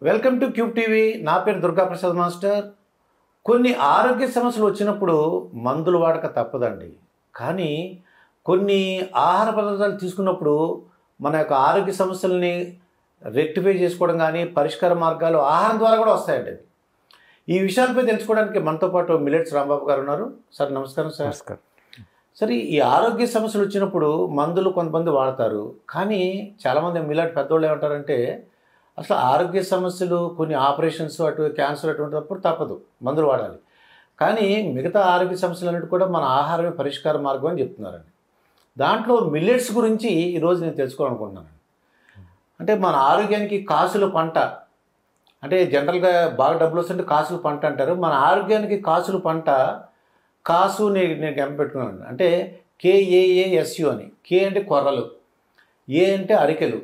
Welcome to cube TV. నా పేరు Durga Prasad master. కొన్ని ఆరోగ్య సమస్యలు వచ్చినప్పుడు మందులు వాడక తప్పదండి. కానీ కొన్ని ఆహార పదార్థాలు తీసుకున్నప్పుడు మన యొక్క ఆరోగ్య సమస్యల్ని రెక్టిఫై చేసుకోవడం కానీ పరిష్కార మార్గాలు ఆహారం ద్వారా కూడా వస్తాయండి. ఈ విషయాలపై తెలుసుకోవడానికి మనతో పాటు మిల్లెట్స్ రాంబాబు గారు ఉన్నారు. సార్ నమస్కారం. సార్ నమస్కారం. సరే, ఈ ఆరోగ్య సమస్యలు వచ్చినప్పుడు మందులు కొంతమంది వాడతారు. కానీ చాలామంది మిల్లెట్ పెద్దోళ్ళు ఏమంటారంటే అసలు ఆరోగ్య సమస్యలు కొన్ని ఆపరేషన్స్ క్యాన్సర్ అటువంటిప్పుడు తప్పదు, మందులు వాడాలి. కానీ మిగతా ఆరోగ్య సమస్యలు అన్నిటి కూడా మన ఆహారమే పరిష్కార మార్గం అని చెప్తున్నారండి. దాంట్లో మిల్లెట్స్ గురించి ఈరోజు నేను తెలుసుకోవాలనుకుంటున్నాను. అంటే మన ఆరోగ్యానికి కాసుల పంట, అంటే జనరల్గా బాగా డబ్బులు వస్తుంటే కాసుల పంట అంటారు. మన ఆరోగ్యానికి కాసుల పంట, కాసు నేను కనిపెట్టుకున్నాను. అంటే KAASU అని. కే అంటే కొర్రలు, ఏ అంటే అరికెలు,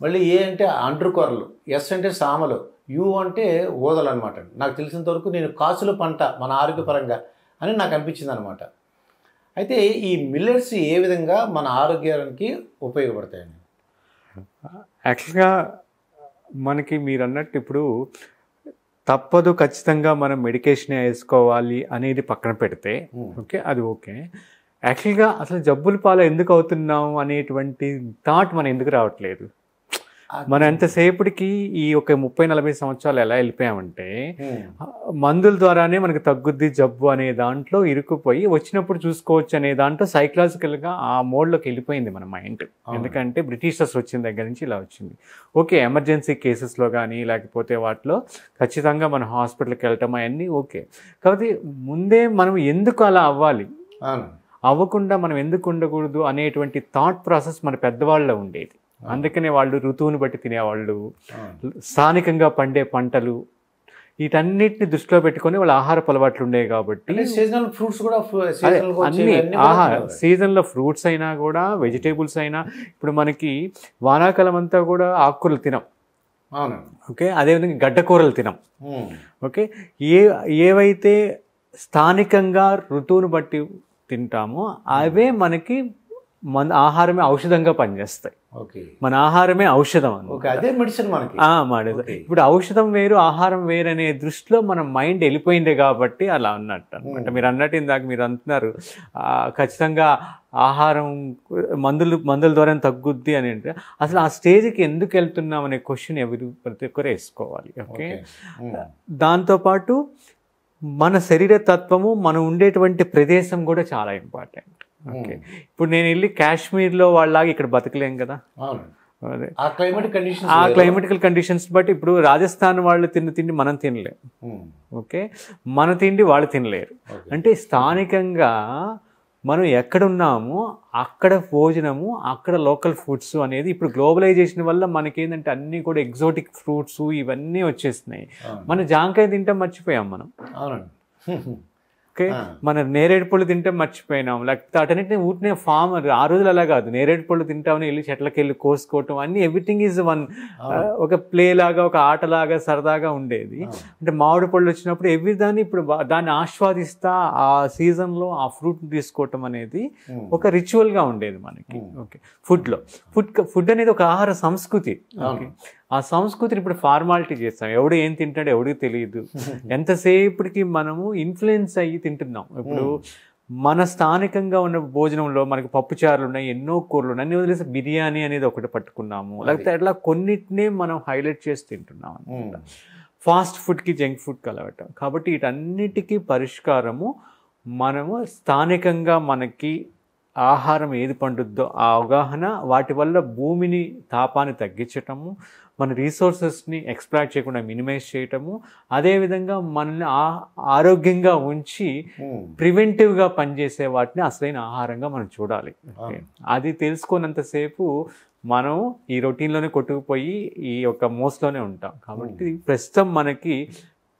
మళ్ళీ ఏ అంటే అండ్రు కొర్రలు, ఎస్ అంటే సామలు, యు అంటే ఊదలు అనమాట. నాకు తెలిసినంత వరకు నేను కాసుల పంట మన ఆరోగ్యపరంగా అని నాకు అనిపించింది అనమాట. అయితే ఈ మిల్లెట్స్ ఏ విధంగా మన ఆరోగ్యానికి ఉపయోగపడతాయండి? యాక్చువల్గా మనకి మీరు అన్నట్టు ఇప్పుడు తప్పదు, ఖచ్చితంగా మనం మెడికేషన్ వేసుకోవాలి అనేది పక్కన పెడితే ఓకే, అది ఓకే. యాక్చువల్గా అసలు జబ్బుల పాలు ఎందుకు అవుతున్నాం అనేటువంటి థాట్ మనం ఎందుకు రావట్లేదు? మనం ఎంతసేపటికి ఈ ఒక 30-40 సంవత్సరాలు ఎలా వెళ్ళిపోయామంటే మందుల ద్వారానే మనకు తగ్గుద్ది జబ్బు అనే దాంట్లో ఇరుక్కుపోయి వచ్చినప్పుడు చూసుకోవచ్చు అనే దాంట్లో సైకలాజికల్గా ఆ మోడ్లోకి వెళ్ళిపోయింది మన మైండ్. ఎందుకంటే బ్రిటిషర్స్ వచ్చిన దగ్గర నుంచి ఇలా వచ్చింది. ఓకే, ఎమర్జెన్సీ కేసెస్లో కానీ లేకపోతే వాటిలో ఖచ్చితంగా మనం హాస్పిటల్కి వెళ్ళటం అవన్నీ ఓకే. కాబట్టి ముందే మనం ఎందుకు అలా అవ్వాలి, అవ్వకుండా మనం ఎందుకు ఉండకూడదు అనేటువంటి థాట్ ప్రాసెస్ మన పెద్దవాళ్ళలో ఉండేది. అందుకనే వాళ్ళు ఋతువుని బట్టి తినేవాళ్ళు, స్థానికంగా పండే పంటలు, వీటన్నిటిని దృష్టిలో పెట్టుకొని వాళ్ళ ఆహారపు అలవాట్లు ఉండేవి. కాబట్టి సీజనల్ ఫ్రూట్స్ కూడా అన్ని సీజన్లో ఫ్రూట్స్ అయినా కూడా వెజిటేబుల్స్ అయినా, ఇప్పుడు మనకి వానాకాలం అంతా కూడా ఆకుకూరలు తినం, ఓకే, అదేవిధంగా గడ్డకూరలు తినం, ఓకే. ఏవైతే స్థానికంగా ఋతువుని బట్టి తింటామో అవే మనకి మన ఆహారమే ఔషధంగా పనిచేస్తాయి. మన ఆహారమే ఔషధం అదే మెడిసిన్ మనకి. ఇప్పుడు ఔషధం వేరు ఆహారం వేరు అనే దృష్టిలో మన మైండ్ వెళ్ళిపోయిందే కాబట్టి అలా అన్నట్టు అనమాట. మీరు అన్నట్టు ఇందాక మీరు అంటున్నారు ఖచ్చితంగా ఆహారం మందుల ద్వారా తగ్గుద్ది అని. అంటే అసలు ఆ స్టేజ్కి ఎందుకు వెళ్తున్నాం అనే క్వశ్చన్ ప్రతి ఒక్కరు వేసుకోవాలి. ఓకే, దాంతోపాటు మన శరీర తత్వము, మనం ఉండేటువంటి ప్రదేశం కూడా చాలా ఇంపార్టెంట్. ఓకే, ఇప్పుడు నేను వెళ్ళి కాశ్మీర్లో వాళ్ళలాగా ఇక్కడ బతకలేం కదా. అదే ఆ క్లైమేటికల్ కండిషన్స్ బట్టి ఇప్పుడు రాజస్థాన్ వాళ్ళు తిండి మనం తినలేం, ఓకే, మన తిండి వాళ్ళు తినలేరు. అంటే స్థానికంగా మనం ఎక్కడున్నామో అక్కడ భోజనము, అక్కడ లోకల్ ఫుడ్స్ అనేది ఇప్పుడు గ్లోబలైజేషన్ వల్ల మనకేంటంటే అన్నీ కూడా ఎగ్జోటిక్ ఫ్రూట్స్ ఇవన్నీ వచ్చేస్తున్నాయి. మన జాంకాయ తింటాం మర్చిపోయాం మనం, ఓకే, మన నేరేడు పళ్ళు తింటే మర్చిపోయినాం. లేకపోతే అటన్నిటిని ఊటినే ఫామ్, ఆ రోజులు అలా కాదు, నేరేడు పళ్ళు తింటామని వెళ్ళి చెట్లకి వెళ్ళి కోసుకోవటం అన్ని ఎవ్రీథింగ్ ఈజ్ వన్, ఒక ప్లే లాగా, ఒక ఆటలాగా సరదాగా ఉండేది. అంటే మామిడి పళ్ళు వచ్చినప్పుడు దాన్ని ఇప్పుడు దాన్ని ఆస్వాదిస్తా ఆ సీజన్లో ఆ ఫ్రూట్ తీసుకోవటం అనేది ఒక రిచువల్గా ఉండేది మనకి. ఓకే, ఫుడ్ అనేది ఒక ఆహార సంస్కృతి. ఓకే, ఆ సంస్కృతిని ఇప్పుడు ఫార్మాలిటీ చేస్తాం. ఎవడు ఏం తింటాడో ఎవడికి తెలియదు. ఎంతసేపటికి మనము ఇన్ఫ్లుయెన్స్ అయ్యి తింటున్నాం. ఇప్పుడు మన స్థానికంగా ఉన్న భోజనంలో మనకి పప్పుచారులు ఉన్నాయి, ఎన్నో కూరలు ఉన్నాయి, అన్ని వదిలేసి బిర్యానీ అనేది ఒకటి పట్టుకున్నాము. లేకపోతే అట్లా కొన్నిటినే మనం హైలైట్ చేసి తింటున్నాం అనమాట. ఫాస్ట్ ఫుడ్కి జంక్ ఫుడ్కి అలవాటు. కాబట్టి వీటన్నిటికీ పరిష్కారము మనము స్థానికంగా మనకి ఆహారం ఏది పండుద్దో ఆ అవగాహన, వాటి వల్ల భూమిని తాపాన్ని తగ్గించటము, మన రీసోర్సెస్ని ఎక్స్ప్లాయిట్ చేయకుండా మినిమైజ్ చేయటము, అదేవిధంగా మనల్ని ఆరోగ్యంగా ఉంచి ప్రివెంటివ్గా పనిచేసే వాటిని అసలైన ఆహారంగా మనం చూడాలి. అది తెలుసుకున్నంతసేపు మనం ఈ రొటీన్లోనే కొట్టుకుపోయి ఈ యొక్క మోస్లోనే ఉంటాం. కాబట్టి ప్రస్తుతం మనకి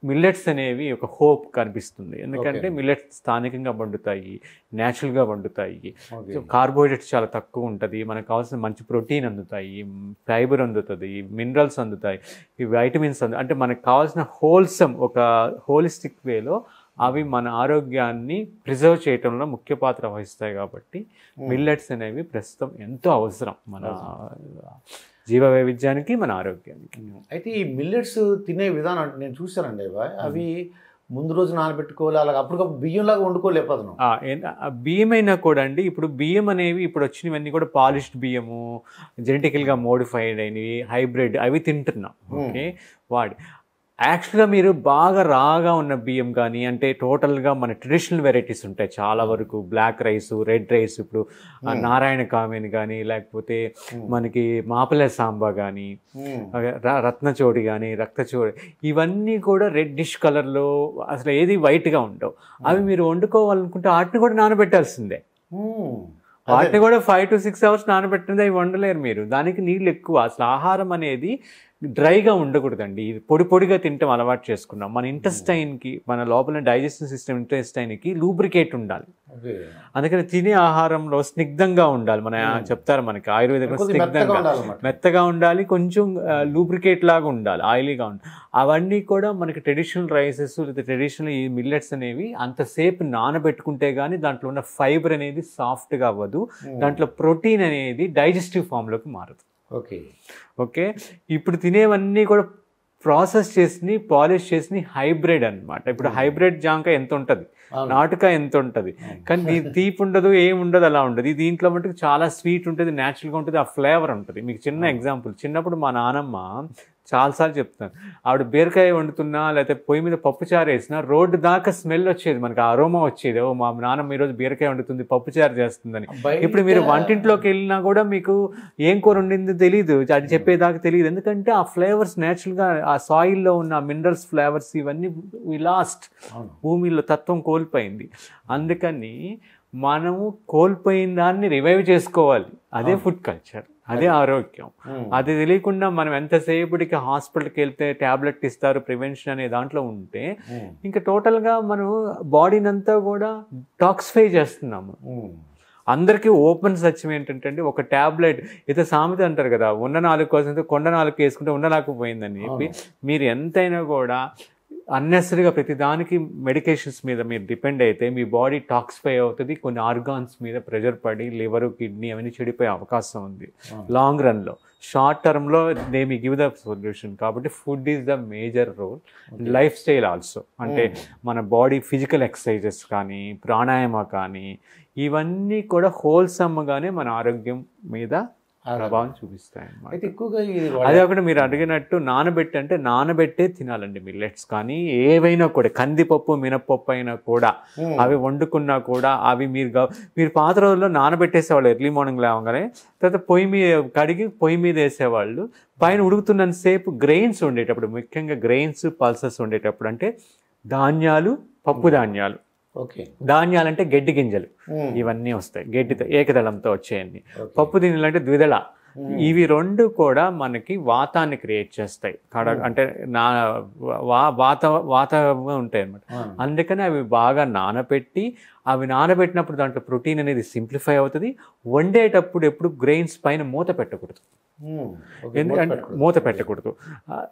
మిల్లెట్స్ అనేవి ఒక హోప్ కనిపిస్తుంది. ఎందుకంటే మిల్లెట్స్ స్థానికంగా పండుతాయి, న్యాచురల్గా పండుతాయి, కార్బోహైడ్రేట్స్ చాలా తక్కువ ఉంటుంది, మనకు కావాల్సిన మంచి ప్రోటీన్ అందుతాయి, ఫైబర్ అందుతుంది, మినరల్స్ అందుతాయి, ఈ వైటమిన్స్ అంటే మనకు కావాల్సిన హోల్సమ్ ఒక హోలిస్టిక్ వేలో అవి మన ఆరోగ్యాన్ని ప్రిజర్వ్ చేయటంలో ముఖ్య పాత్ర వహిస్తాయి. కాబట్టి మిల్లెట్స్ అనేవి ప్రస్తుతం ఎంతో అవసరం మన జీవ వైవిధ్యానికి, మన ఆరోగ్యానికి. అయితే ఈ మిల్లెట్స్ తినే విధానం అంటే నేను చూశానండి అవి ముందు రోజు నానబెట్టుకోవాలి, అలాగ అప్పటికప్పుడు బియ్యంలాగా వండుకోలేకపోతున్నాం. బియ్యం అయినా కూడా అండి, ఇప్పుడు బియ్యం అనేవి ఇప్పుడు వచ్చినవన్నీ కూడా పాలిష్డ్ బియ్యము, జెనెటికల్గా మోడిఫైడ్ అయినవి, హైబ్రిడ్ అవి తింటున్నాం. ఓకే, వాడి యాక్చువల్గా మీరు బాగా రాగా ఉన్న బియ్యం కానీ, అంటే టోటల్గా మన ట్రెడిషనల్ వెరైటీస్ ఉంటాయి చాలా వరకు, బ్లాక్ రైస్, రెడ్ రైస్, ఇప్పుడు నారాయణ కామెని కానీ, లేకపోతే మనకి మాపలే సాంబా కానీ, రత్నచోడి కానీ, రక్తచోడి, ఇవన్నీ కూడా రెడ్డిష్ కలర్లో అసలు ఏది వైట్గా ఉండవు. అవి మీరు వండుకోవాలనుకుంటే వాటిని కూడా నానబెట్టాల్సిందే. వాటిని కూడా 5 to 6 hours నానబెట్టినది అవి వండలేరు మీరు. దానికి నీళ్ళు ఎక్కువ. అసలు ఆహారం అనేది డ్రైగా ఉండకూడదండి. ఇది పొడి పొడిగా తింటాం అలవాటు చేసుకున్నాం. మన ఇంటెస్టైన్కి, మన లోపల డైజెస్టివ్ సిస్టమ్ ఇంటెస్టైన్కి లూబ్రికేట్ ఉండాలి. అందుకని తినే ఆహారంలో స్నిగ్ధంగా ఉండాలి. మన చెప్తారు మనకి ఆయుర్వేదంలో స్నిగ్ధంగా, మెత్తగా ఉండాలి, కొంచెం లూబ్రికేట్ లాగా ఉండాలి, ఆయిలీగా ఉండాలి. అవన్నీ కూడా మనకి ట్రెడిషనల్ రైసెస్ లేదా ట్రెడిషనల్ ఈ మిల్లెట్స్ అనేవి అంతసేపు నానబెట్టుకుంటే కానీ దాంట్లో ఉన్న ఫైబర్ అనేది సాఫ్ట్గా అవ్వదు, దాంట్లో ప్రోటీన్ అనేది డైజెస్టివ్ ఫామ్లోకి మారదు. ఓకే, ఇప్పుడు తినేవన్నీ కూడా ప్రాసెస్ చేసి, పాలిష్ చేసి హైబ్రిడ్ అనమాట. ఇప్పుడు హైబ్రిడ్ జాంకాయ ఎంత ఉంటుంది, నాటుకాయ ఎంత ఉంటుంది, కానీ తీపి ఉండదు, ఏముండదు, అలా ఉండదు. దీంట్లో మటుకు చాలా స్వీట్ ఉంటుంది, న్యాచురల్గా ఉంటుంది, ఆ ఫ్లేవర్ ఉంటుంది. మీకు చిన్న ఎగ్జాంపుల్, చిన్నప్పుడు మా నానమ్మ చాలాసార్లు చెప్తాను, ఆవిడ బీరకాయ వండుతున్నా లేకపోతే పొయ్యి మీద పప్పుచారు వేసినా రోడ్డు దాకా స్మెల్ వచ్చేది, మనకి అరోమా వచ్చేది. ఓ మా నాన్నమ్మ ఈరోజు బీరకాయ వండుతుంది, పప్పుచారు చేస్తుందని. ఇప్పుడు మీరు వంటింట్లోకి వెళ్ళినా కూడా మీకు ఏం కూర వండిందో తెలియదు, అది చెప్పేదాకా తెలియదు. ఎందుకంటే ఆ ఫ్లేవర్స్ న్యాచురల్గా ఆ సాయిల్లో ఉన్న మినరల్స్, ఫ్లేవర్స్ ఇవన్నీ లాస్ట్, భూమిలో తత్వం కోల్పోయింది. అందుకని మనము కోల్పోయిన దాన్ని రివైవ్ చేసుకోవాలి. అదే ఫుడ్ కల్చర్, అదే ఆరోగ్యం. అది తెలియకుండా మనం ఎంతసేపటికి హాస్పిటల్కి వెళ్తే ట్యాబ్లెట్ ఇస్తారు ప్రివెన్షన్ అనే దాంట్లో ఉంటే ఇంకా టోటల్గా మనం బాడీని అంతా కూడా టాక్సిఫై చేస్తున్నాము. అందరికీ ఓపెన్ సత్యం ఏంటంటే అండి, ఒక ట్యాబ్లెట్ అయితే సామెత అంటారు కదా, ఉన్న నాలుగు కోసం కొండ నాలుగు వేసుకుంటే ఉండలేకపోయిందని చెప్పి. మీరు ఎంతైనా కూడా అన్నెసరీగా ప్రతిదానికి మెడికేషన్స్ మీద మీరు డిపెండ్ అయితే మీ బాడీ టాక్సిఫై అవుతుంది, కొన్ని ఆర్గాన్స్ మీద ప్రెషర్ పడి లివర్, కిడ్నీ అవన్నీ చెడిపోయే అవకాశం ఉంది లాంగ్ రన్లో. షార్ట్ టర్మ్లో they may give the solution. కాబట్టి food is the major role. Life style also, అంటే మన బాడీ ఫిజికల్ ఎక్సర్సైజెస్ కానీ, ప్రాణాయామ కానీ, ఇవన్నీ కూడా హోల్సమ్గానే మన ఆరోగ్యం మీద ప్రభావం చూపిస్తాయి అన్నమాట. అయితే ఎక్కువగా అదే ఒకటి మీరు అడిగినట్టు నానబెట్టి అంటే నానబెట్టే తినాలండి మిల్లెట్స్. కానీ ఏవైనా కూడా కందిపప్పు, మినపప్పు అయినా కూడా అవి వండుకున్నా కూడా అవి మీరు పాత రోజుల్లో నానబెట్టేసేవాళ్ళు ఎర్లీ మార్నింగ్ లేవగానే, తర్వాత పొయ్యి మీద కడిగి పొయ్యి మీద వేసేవాళ్ళు. పైన ఉడుకుతున్నంతసేపు గ్రెయిన్స్ ఉండేటప్పుడు, ముఖ్యంగా గ్రెయిన్స్, పల్సెస్ ఉండేటప్పుడు, అంటే ధాన్యాలు, పప్పు ధాన్యాలు, ధాన్యాలు అంటే గడ్డి గింజలు ఇవన్నీ వస్తాయి, గడ్డితో ఏకదళంతో వచ్చేయండి. పప్పు దినులు అంటే ద్విదళ, ఇవి రెండు కూడా మనకి వాతాన్ని క్రియేట్ చేస్తాయి, అంటే వాతంగా ఉంటాయి అన్నమాట. అందుకని అవి బాగా నానబెట్టి, అవి నానబెట్టినప్పుడు దాంట్లో ప్రోటీన్ అనేది సింప్లిఫై అవుతుంది. వండేటప్పుడు ఎప్పుడు గ్రెయిన్స్ పైన మూత పెట్టకూడదు, ఎందుకంటే మూత పెట్టకూడదు.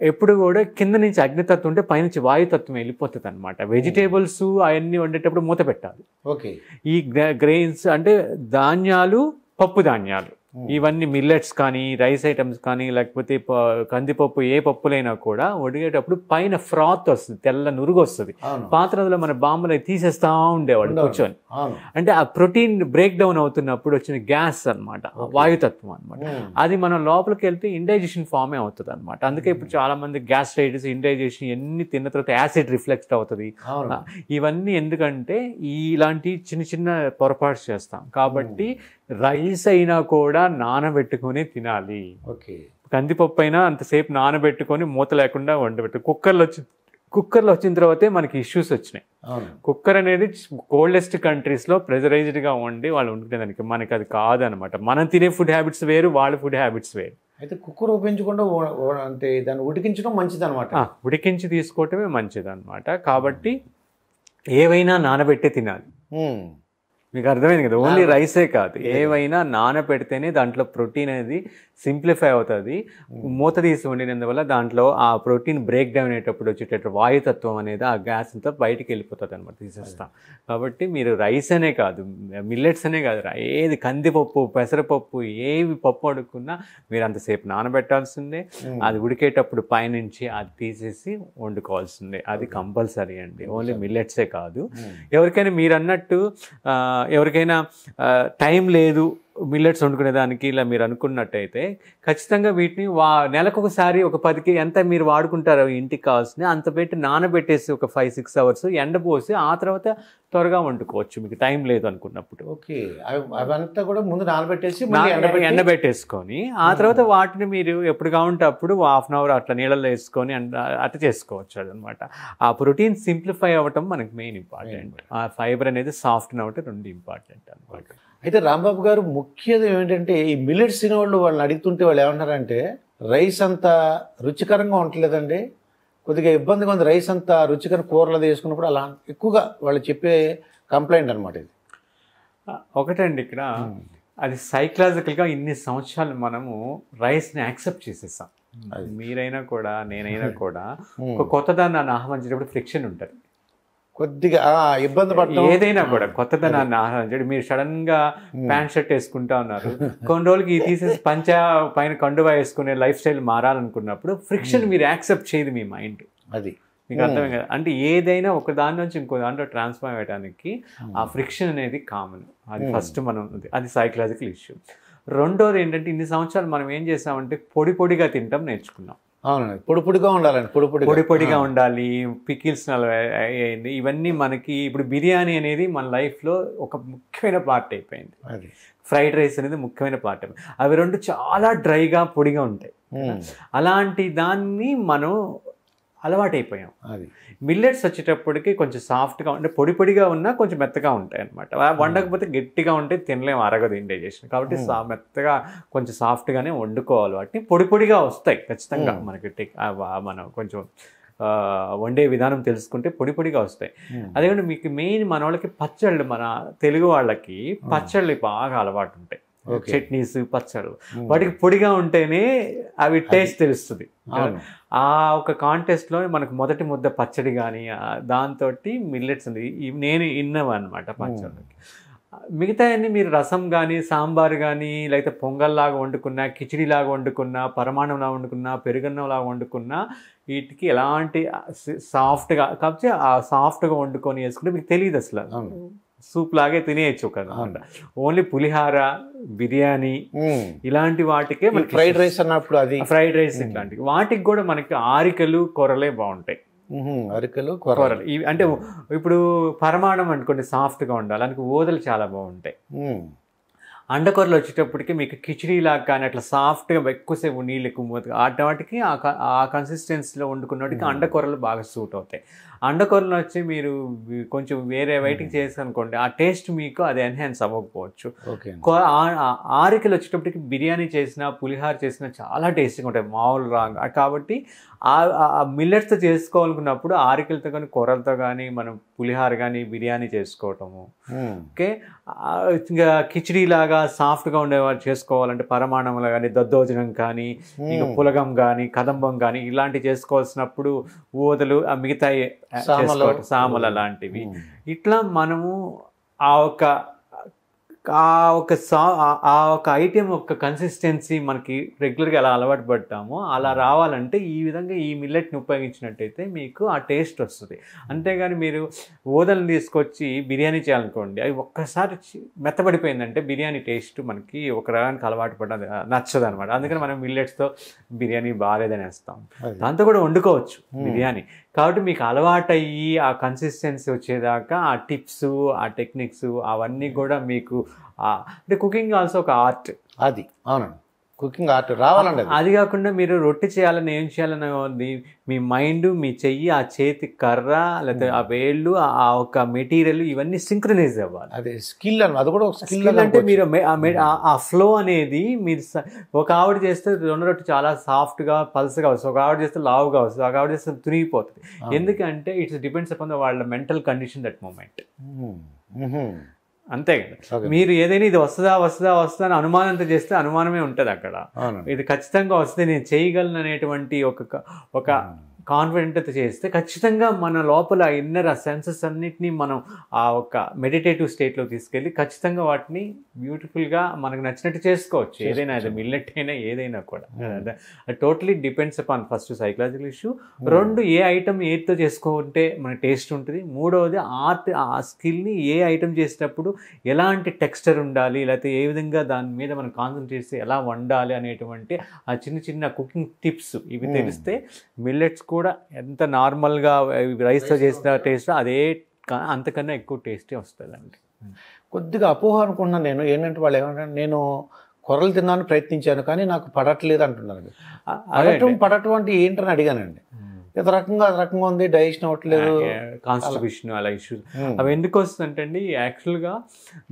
ఎప్పుడు కూడా కింద నుంచి అగ్నితత్వం ఉంటే పైనుంచి వాయుతత్వం వెళ్ళిపోతుంది అనమాట. వెజిటేబుల్స్ అవన్నీ వండేటప్పుడు మూత పెట్టాలి. ఈ గ్రెయిన్స్ అంటే ధాన్యాలు, పప్పు ధాన్యాలు, ఇవన్నీ మిల్లెట్స్ కానీ, రైస్ ఐటమ్స్ కానీ, లేకపోతే కందిపప్పు, ఏ పప్పులైనా కూడా వడిగేటప్పుడు పైన ఫ్రాత్ వస్తుంది, తెల్ల నురుగు వస్తుంది. పాత రోజుల్లో మన బాంబులు తీసేస్తా ఉండేవాడు కూర్చొని. అంటే ఆ ప్రోటీన్ బ్రేక్ డౌన్ అవుతున్నప్పుడు వచ్చిన గ్యాస్ అనమాట, వాయుతత్వం అనమాట. అది మనం లోపలికి వెళ్తే ఇండైజెషన్ ఫామే అవుతుంది అనమాట. అందుకే ఇప్పుడు చాలా మంది గ్యాస్ట్రైటిస్, ఇండైజెషన్ ఎన్ని తిన్న తర్వాత యాసిడ్ రిఫ్లెక్ట్ అవుతుంది. ఇవన్నీ ఎందుకంటే ఇలాంటి చిన్న చిన్న పొరపాటు చేస్తాం. కాబట్టి రైస్ అయినా కూడా నానబెట్టుకొని తినాలి. కందిపప్పు అయినా అంతసేపు నానబెట్టుకొని మూత లేకుండా వండబెట్టు. కుక్కర్లో వచ్చిన తర్వాతే మనకి ఇష్యూస్ వచ్చినాయి. కుక్కర్ అనేది కోల్డెస్ట్ కంట్రీస్లో ప్రెజరైజ్డ్గా వండి వాళ్ళు వండుకునేదానికి, మనకి అది కాదనమాట. మనం తినే ఫుడ్ హ్యాబిట్స్ వేరు, వాళ్ళ ఫుడ్ హ్యాబిట్స్ వేరు. అయితే కుక్కర్ ఉపయోగించకుండా అంటే దాన్ని ఉడికించడం మంచిది అనమాట. ఉడికించి తీసుకోవటమే మంచిది అనమాట. కాబట్టి ఏవైనా నానబెట్టే తినాలి. మీకు అర్థమైంది కదా, ఓన్లీ రైసే కాదు, ఏవైనా నానబెడితేనే దాంట్లో ప్రోటీన్ అనేది సింప్లిఫై అవుతుంది. మూత తీసి వండినందువల్ల దాంట్లో ఆ ప్రోటీన్ బ్రేక్ డౌన్ అయ్యేటప్పుడు వచ్చేటట్టు వాయుతత్వం అనేది ఆ గ్యాస్ అంతా బయటికి వెళ్ళిపోతుంది అనమాట, తీసేస్తాం. కాబట్టి మీరు రైస్ అనే కాదు, మిల్లెట్స్ అనే కాదు, ఏది కందిపప్పు, పెసరపప్పు, ఏవి పప్పు అడుక్కున్నా మీరు అంతసేపు నానబెట్టాల్సిందే. అది ఉడికేటప్పుడు పైనుంచి అది తీసేసి వండుకోవాల్సిందే, అది కంపల్సరీ అండి. ఓన్లీ మిల్లెట్సే కాదు, ఎవరికైనా మీరు అన్నట్టు ఎవరికైనా టైం లేదు మిల్లెట్స్ వండుకునేదానికి ఇలా మీరు అనుకున్నట్టయితే ఖచ్చితంగా వీటిని నెలకు ఒకసారి ఒక 10కి ఎంత మీరు వాడుకుంటారో ఇంటికి కావాల్సింది అంత పెట్టి నానబెట్టేసి ఒక 5-6 అవర్స్ ఎండపోసి ఆ తర్వాత త్వరగా వండుకోవచ్చు మీకు టైం లేదు అనుకున్నప్పుడు. ఓకే, అవంతా కూడా ముందు నానబెట్టేసి ఎండబెట్టేసుకొని ఆ తర్వాత వాటిని మీరు ఎప్పుడు కావాలంటే అప్పుడు హాఫ్ అన్ అవర్ అట్లా నీళ్ళలో వేసుకొని అట్ట చేసుకోవచ్చు అనమాట. ఆ ప్రోటీన్ సింప్లిఫై అవ్వటం మనకి మెయిన్ ఇంపార్టెంట్, ఆ ఫైబర్ అనేది సాఫ్ట్ అవ్వటం రెండు ఇంపార్టెంట్ అనమాట. అయితే రాంబాబు గారు ముఖ్యంగా ఏంటంటే ఈ మిల్లెట్స్ తినేవాళ్ళు వాళ్ళని అడుగుతుంటే వాళ్ళు ఏమంటారంటే రైస్ అంత రుచికరంగా ఉండలేదండి, కొద్దిగా ఇబ్బందిగా ఉంది, రైస్ అంతా రుచికర కూరలు వేసుకున్నప్పుడు అలా ఎక్కువగా వాళ్ళు చెప్పే కంప్లైంట్ అనమాట ఇది. ఒకటండి ఇక్కడ అది సైకలాజికల్గా ఇన్ని సంవత్సరాలు మనము రైస్ని యాక్సెప్ట్ చేసేసాం. మీరైనా కూడా నేనైనా కూడా ఒక కొత్తదాన్ని ఆహ్వానించేటప్పుడు ఫ్రిక్షన్ ఉంటుంది, కొద్దిగా ఇబ్బంది పడతాం. ఏదైనా కూడా కొత్తదనాన్ని ఆహ్వానించండి. మీరు సడన్ గా ప్యాంట్ షర్ట్ వేసుకుంటా ఉన్నారు, కొన్ని రోజులకి తీసేసి పంచా పైన కండువా వేసుకునే లైఫ్ స్టైల్ మారాలనుకున్నప్పుడు ఫ్రిక్షన్ మీరు యాక్సెప్ట్ చేయదు మీ మైండ్. అది మీకు అర్థమే కదా, అంటే ఏదైనా ఒక దాని నుంచి ఇంకో దాంట్లో ట్రాన్స్ఫార్మ్ అయ్యడానికి ఆ ఫ్రిక్షన్ అనేది కామన్. అది ఫస్ట్ మనం అది సైకలాజికల్ ఇష్యూ. రెండోది ఏంటంటే ఇన్ని సంవత్సరాలు మనం ఏం చేసామంటే పొడి పొడిగా తింటాం నేర్చుకున్నాం. అవునండి, పొడి పొడిగా ఉండాలండి, పొడి పొడిగా ఉండాలి, పికిల్స్ అయింది, ఇవన్నీ మనకి ఇప్పుడు బిర్యానీ అనేది మన లైఫ్లో ఒక ముఖ్యమైన పార్ట్ అయిపోయింది. ఫ్రైడ్ రైస్ అనేది ముఖ్యమైన పార్ట్ అయిపోయింది. అవి రెండు చాలా డ్రైగా పొడిగా ఉంటాయి, అలాంటి దాన్ని మనం అలవాటైపోయాం. అది మిల్లెట్స్ వచ్చేటప్పటికి కొంచెం సాఫ్ట్గా అంటే పొడి పొడిగా ఉన్నా కొంచెం మెత్తగా ఉంటాయి అనమాట. వండకపోతే గట్టిగా ఉంటే తినలేము, అరగదు ఇండైజెషన్. కాబట్టి మెత్తగా కొంచెం సాఫ్ట్గానే వండుకోవాలి. వాటిని పొడి పొడిగా వస్తాయి ఖచ్చితంగా మనకి, మనం కొంచెం వండే విధానం తెలుసుకుంటే పొడి పొడిగా వస్తాయి. అదేవిధంగా మీకు మెయిన్ మన వాళ్ళకి పచ్చళ్ళు, మన తెలుగు వాళ్ళకి పచ్చళ్ళు బాగా అలవాటు ఉంటాయి, చట్నీస్ పచ్చళ్ళు, వాటికి పొడిగా ఉంటేనే అవి టేస్ట్ తెలుస్తుంది. ఆ ఒక కాంటెస్ట్లో మనకు మొదటి ముద్ద పచ్చడి కానీ దాంతో మిల్లెట్స్ ఉంది నేను విన్నామన్నమాట పచ్చళ్ళకి. మిగతా అన్ని మీరు రసం కానీ సాంబార్ కానీ లేకపోతే పొంగల్లాగా వండుకున్నా, కిచిడిలాగా వండుకున్నా, పరమాణంలాగా వండుకున్నా, పెరుగన్నంలాగా వండుకున్నా వీటికి ఎలాంటి సాఫ్ట్గా కాకపోతే ఆ సాఫ్ట్గా వండుకొని వేసుకుంటే మీకు తెలియదు అసలు, సూప్ లాగే తినేయచ్చు కదా. ఓన్లీ పులిహార, బిర్యానీ ఇలాంటి వాటికే ఫ్రైడ్ రైస్ అన్నప్పుడు అది ఫ్రైడ్ రైస్ ఇట్లాంటివి వాటికి కూడా మనకి ఆరికలు కొరలే బాగుంటాయి. అరికలు కొరలు ఇవి అంటే ఇప్పుడు పరమాణం అనుకోండి సాఫ్ట్గా ఉండాలి, అందుకు ఓదలు చాలా బాగుంటాయి. అండకూరలు వచ్చేటప్పటికి మీకు కిచిడీలాగా కానీ అట్లా సాఫ్ట్గా ఎక్కువసేపు నీళ్ళు ఎక్కువ వాటికి ఆ కన్సిస్టెన్సీలో వండుకున్నట్టుకి అండకూరలు బాగా సూట్ అవుతాయి. అండకూరలు వచ్చి మీరు కొంచెం వేరే బయటికి చేసారనుకోండి ఆ టేస్ట్ మీకు అది ఎన్హాన్స్ అవ్వకపోవచ్చు. ఆరికలు వచ్చేటప్పటికి బిర్యానీ చేసినా పులిహార చేసినా చాలా టేస్టీగా ఉంటాయి మామూలు రాంగ్. కాబట్టి ఆ మిల్లెట్స్తో చేసుకోవాలనుకున్నప్పుడు ఆరికలతో కానీ కూరలతో కానీ మనం పులిహార కానీ బిర్యానీ చేసుకోవటము. ఓకే, ఇంకా కిచిడీలాగా సాఫ్ట్గా ఉండేవాళ్ళు చేసుకోవాలంటే పరమాణంలో కానీ దద్దోజనం కానీ ఇంకా పులగం కానీ కదంబం కానీ ఇలాంటివి చేసుకోవాల్సినప్పుడు ఊదలు మిగతా చేసుకోవటం సామలు అలాంటివి. ఇట్లా మనము ఆ ఒక ఐటెం యొక్క కన్సిస్టెన్సీ మనకి రెగ్యులర్గా ఎలా అలవాటు పడతామో అలా రావాలంటే ఈ విధంగా ఈ మిల్లెట్ని ఉపయోగించినట్టయితే మీకు ఆ టేస్ట్ వస్తుంది. అంతేగాని మీరు ఓదలను తీసుకొచ్చి బిర్యానీ చేయాలనుకోండి, అవి ఒక్కసారి మెత్తబడిపోయిందంటే బిర్యానీ టేస్ట్ మనకి ఒక రకానికి అలవాటు పడ్డది నచ్చదు అనమాట. అందుకని మనం మిల్లెట్స్తో బిర్యానీ బాగాలేదని వేస్తాం, దాంతో కూడా వండుకోవచ్చు బిర్యానీ. కాబట్టి మీకు అలవాటయ్యి ఆ కన్సిస్టెన్సీ వచ్చేదాకా ఆ టిప్స్ ఆ టెక్నిక్స్ అవన్నీ కూడా మీకు అంటే కుకింగ్ ఆల్సో ఒక ఆర్ట్. అది అవునండి, కుకింగ్ ఆర్ట్ రావాలండి. అది కాకుండా మీరు రొట్టె చేయాలని ఏం చేయాలని ఉంది మీ మైండ్, మీ చెయ్యి, ఆ చేతి కర్ర లేకపోతే ఆ వేళ్ళు, ఆ ఒక మెటీరియల్ ఇవన్నీ సింక్రనైజ్ అవ్వాలి. అదే స్కిల్ అని, అది కూడా స్కిల్ అంటే మీరు ఆ ఫ్లో అనేది మీరు ఒక ఆవిడ చేస్తే రెండు రొట్టె చాలా సాఫ్ట్గా పల్స్గా వస్తుంది, ఒక ఆవిడ చేస్తే లావుగా వస్తుంది, ఒక ఆవిడ చేస్తే తునిగిపోతుంది. ఎందుకంటే ఇట్స్ డిపెండ్స్ అపాన్ వాళ్ళ మెంటల్ కండిషన్ దట్ మూమెంట్. అంతే కదా. మీరు ఏదైనా ఇది వస్తుందా అని అనుమానంతో చేస్తే అనుమానమే ఉంటుంది అక్కడ. ఇది ఖచ్చితంగా వస్తే నేను చేయగలను అనేటువంటి ఒక కాన్ఫిడెంట్తో చేస్తే ఖచ్చితంగా మన లోపల ఇన్నర్ ఆ సెన్సెస్ అన్నిటినీ మనం ఆ ఒక మెడిటేటివ్ స్టేట్లో తీసుకెళ్ళి ఖచ్చితంగా వాటిని బ్యూటిఫుల్గా మనకు నచ్చినట్టు చేసుకోవచ్చు. ఏదైనా అది మిల్లెట్ అయినా ఏదైనా కూడా. Totally depends upon first psychological issue, 2 ఏ ఐటమ్ ఏతో చేసుకుంటే మన టేస్ట్ ఉంటుంది, 3వది ఆ స్కిల్ని ఏ ఐటమ్ చేసేటప్పుడు ఎలాంటి టెక్స్చర్ ఉండాలి, లేకపోతే ఏ విధంగా దాని మీద మనం కాన్సన్ట్రేట్ చేసి ఎలా వండాలి అనేటువంటి ఆ చిన్న కుకింగ్ టిప్స్ ఇవి తెలిస్తే మిల్లెట్స్ కూడా ఎంత నార్మల్గా రైస్తో చేసిన టేస్ట్ అదే అంతకన్నా ఎక్కువ టేస్టే వస్తుందండి. కొద్దిగా అపోహ అనుకుంటున్నాను నేను. ఏంటంటే వాళ్ళు ఏమంటారు, నేను కొర్రలు తిన్నాను ప్రయత్నించాను కానీ నాకు పడట్లేదు అంటున్నారు. పడటం అంటే ఏంటని అడిగానండి. ఇది రకంగా ఉంది, డైజెషన్ అవ్వట్లేదు, కాన్స్టిపేషన్ అలా ఇష్యూస్. అవి ఎందుకు వస్తుందంటే అండి, యాక్చువల్గా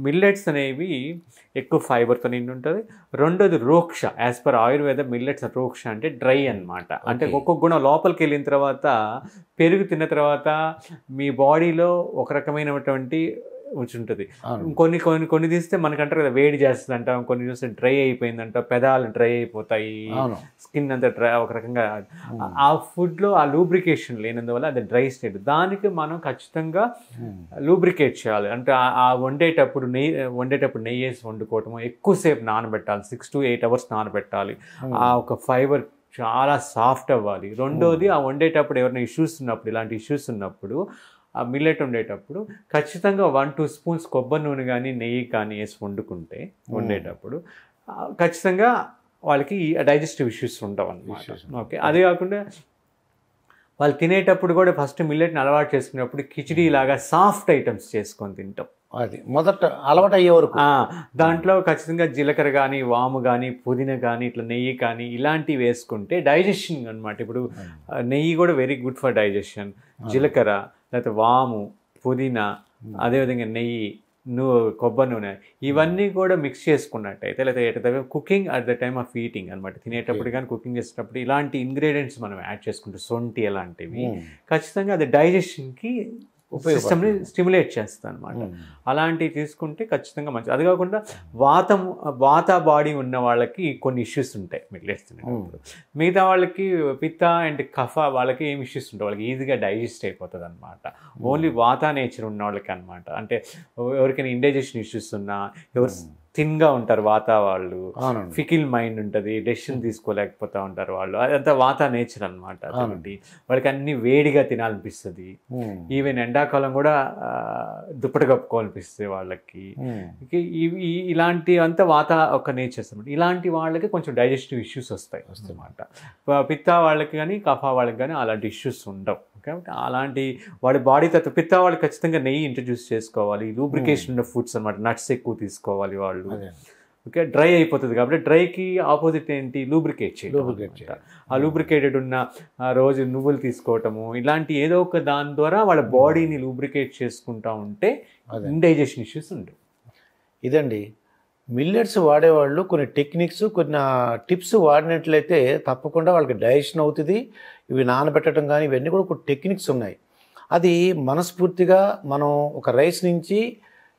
మిల్లెట్స్ అనేవి ఎక్కువ ఫైబర్తో నిండి ఉంటుంది. 2వది రోక్ష. యాజ్ పర్ ఆయుర్వేద మిల్లెట్స్ రోక్ష అంటే డ్రై అనమాట. అంటే ఒక్కొక్క గుణం లోపలికి వెళ్ళిన తర్వాత, పెరుగు తిన్న తర్వాత మీ బాడీలో ఒక రకమైనటువంటి ఉంటుంది. కొన్ని తీస్తే మనకంటారు కదా వేడి చేస్తుంది అంటాం, కొన్ని చూస్తే డ్రై అయిపోయిందంట, పెదాలు డ్రై అయిపోతాయి, స్కిన్ అంతా డ్రై ఒక రకంగా. ఆ ఫుడ్లో ఆ లూబ్రికేషన్ లేనందువల్ల అది డ్రై స్టేట్. దానికి మనం ఖచ్చితంగా లూబ్రికేట్ చేయాలి. అంటే ఆ వండేటప్పుడు నెయ్యి వేసి వండుకోవటము, ఎక్కువసేపు నానబెట్టాలి, 6 to 8 hours నానబెట్టాలి. ఆ ఒక ఫైబర్ చాలా సాఫ్ట్ అవ్వాలి. 2వది ఆ వండేటప్పుడు ఎవరైనా ఇష్యూస్ ఉన్నప్పుడు, ఇలాంటి ఇష్యూస్ ఉన్నప్పుడు ఆ మిల్లెట్ వండేటప్పుడు ఖచ్చితంగా 1-2 స్పూన్స్ కొబ్బరి నూనె కానీ నెయ్యి కానీ వేసి వండేటప్పుడు ఖచ్చితంగా వాళ్ళకి డైజెస్టివ్ ఇష్యూస్ ఉండవు అన్నమాట. ఓకే, అదే కాకుండా వాళ్ళు తినేటప్పుడు కూడా ఫస్ట్ మిల్లెట్ని అలవాటు చేసుకునేటప్పుడు కిచిడీ లాగా సాఫ్ట్ ఐటమ్స్ చేసుకొని తింటాం. అది మొదట అలవాటు అయ్యే వరకు. దాంట్లో ఖచ్చితంగా జీలకర్ర కానీ, వాము కానీ, పుదీనా కానీ, ఇట్లా నెయ్యి కానీ ఇలాంటివి వేసుకుంటే డైజెషన్ అనమాట. ఇప్పుడు నెయ్యి కూడా వెరీ గుడ్ ఫర్ డైజెషన్. జీలకర్ర, లేకపోతే వాము, పుదీనా, అదేవిధంగా నెయ్యి, కొబ్బరి నూనె, ఇవన్నీ కూడా మిక్స్ చేసుకున్నట్టయితే, లేకపోతే cooking at the time of eating అనమాట, తినేటప్పుడు కానీ కుకింగ్ చేసేటప్పుడు ఇలాంటి ఇంగ్రీడియంట్స్ మనం యాడ్ చేసుకుంటే, సొంటి అలాంటివి ఖచ్చితంగా అది డైజెషన్కి సిస్టమ్ని స్టిమ్యులేట్ చేస్తాను అనమాట. అలాంటివి తీసుకుంటే ఖచ్చితంగా మంచిది. అది కాకుండా వాత బాడీ ఉన్న వాళ్ళకి కొన్ని ఇష్యూస్ ఉంటాయి మిల్లెట్స్ తినేటప్పుడు. మిగతా వాళ్ళకి పిత్త అండ్ కఫ వాళ్ళకి ఏం ఇష్యూస్ ఉంటాయి, వాళ్ళకి ఈజీగా డైజెస్ట్ అయిపోతుంది అనమాట. ఓన్లీ వాత నేచర్ ఉన్న వాళ్ళకి అనమాట. అంటే ఎవరికైనా ఇండైజెషన్ ఇష్యూస్ ఉన్నా, ఎవరు థిన్గా ఉంటారు వాత వాళ్ళు, ఫికిల్ మైండ్ ఉంటుంది, డెసిషన్ తీసుకోలేకపోతూ ఉంటారు వాళ్ళు, అదంతా వాత నేచర్ అనమాట. కాబట్టి వాళ్ళకి అన్ని వేడిగా తినాలనిపిస్తుంది. ఈవెన్ ఎండాకాలం కూడా దుప్పటి కప్పుకోవాలనిపిస్తుంది వాళ్ళకి. ఇలాంటి అంతా వాత ఒక నేచర్స్ అనమాట. ఇలాంటి వాళ్ళకి కొంచెం డైజెస్టివ్ ఇష్యూస్ వస్తాయి అన్నమాట. పిత్త వాళ్ళకి కానీ కఫ వాళ్ళకి కానీ అలాంటి ఇష్యూస్ ఉండవు. కాబట్టి అలాంటి వాడి బాడీ పిత్త వాళ్ళు ఖచ్చితంగా నెయ్యి ఇంట్రడ్యూస్ చేసుకోవాలి, లూబ్రికేషన్ ఉన్న ఫుడ్స్ అనమాట, నట్స్ ఎక్కువ తీసుకోవాలి వాళ్ళు. ఓకే, డ్రై అయిపోతుంది కాబట్టి డ్రైకి ఆపోజిట్ ఏంటి, లూబ్రికేట్ చేయడం. ఆ లూబ్రికేటెడ్ ఉన్న రోజు నువ్వులు తీసుకోవటము, ఇలాంటి ఏదో ఒక దాని ద్వారా వాళ్ళ బాడీని లూబ్రికేట్ చేసుకుంటూ ఉంటే ఇండైజెషన్ ఇష్యూస్ ఉండవు. ఇదండి మిల్లెట్స్ వాడేవాళ్ళు కొన్ని టెక్నిక్స్, కొన్ని టిప్స్ వాడినట్లయితే తప్పకుండా వాళ్ళకి డైజెషన్ అవుతుంది. ఇవి నానబెట్టడం కానీ ఇవన్నీ కూడా కొన్ని టెక్నిక్స్ ఉన్నాయి. అది మనస్ఫూర్తిగా మనం ఒక రైస్ నుంచి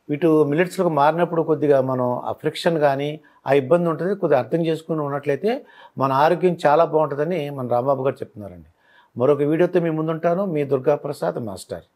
ఇటు మిల్లెట్స్లోకి మారినప్పుడు కొద్దిగా మనం ఆ ఫ్రిక్షన్ కానీ ఆ ఇబ్బంది ఉంటుంది, కొద్దిగా అర్థం చేసుకుని ఉన్నట్లయితే మన ఆరోగ్యం చాలా బాగుంటుందని మన రాంబాబు గారు చెప్తున్నారండి. మరొక వీడియోతో మీ ముందుంటాను. మీ దుర్గాప్రసాద్ మాస్టర్.